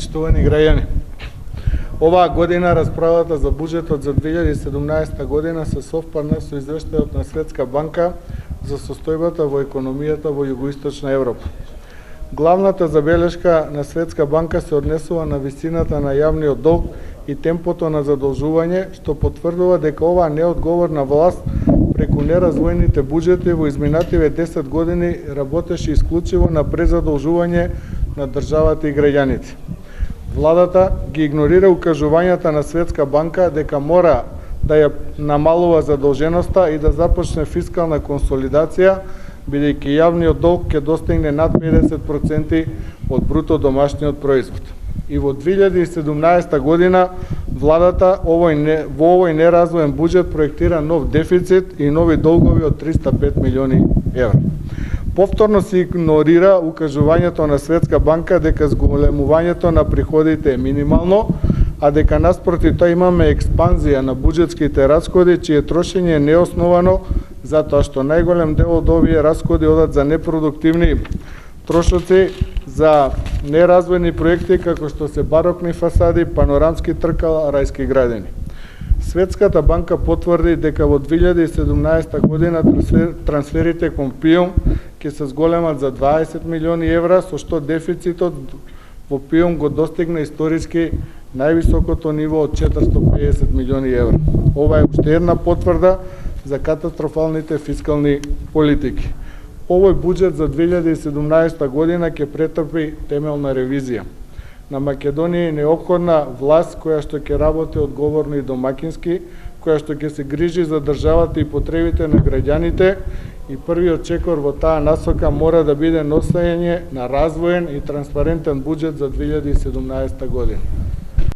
Почитувани граѓани, оваа година расправата за буџетот за 2017 година се совпадна со извештајот на Светска банка за состојбата во економијата во Југоисточна Европа. Главната забелешка на Светска банка се однесува на висината на јавниот долг и темпото на задолжување, што потврдува дека оваа неодговорна власт преку неразвоените буџети во изминативе 10 години работеше исклучиво на презадолжување на државата и граѓаните. Владата ги игнорира укажувањата на Светска банка дека мора да ја намалува задолженоста и да започне фискална консолидација, бидејќи јавниот долг ќе достигне над 50% од бруто домашниот производ. И во 2017 година владата во овој неразвоен буџет проектира нов дефицит и нови долгови од 305 милиони евра. Повторно се игнорира укажувањето на Светска банка дека зголемувањето на приходите е минимално, а дека наспроти тоа имаме експанзија на буџетските расходи, чие трошење е неосновано, затоа што најголем дел од овие расходи одат за непродуктивни трошоци, за неразвоени проекти како што се барокни фасади, панорамски тркала, рајски градини. Светската банка потврди дека во 2017 година трансферите кон ПИОМ ќе се зголемат за 20 милиони евра, со што дефицитот во ПИОМ го достигна историски највисокото ниво од 450 милиони евра. Ова е уште една потврда за катастрофалните фискални политики. Овој буџет за 2017 година ќе претрпи темелна ревизија. На Македонија е неопходна власт која што ќе работи одговорно и домакински, која што ќе се грижи за државата и потребите на граѓаните, и првиот чекор во таа насока мора да биде носење на развоен и транспарентен буџет за 2017 година.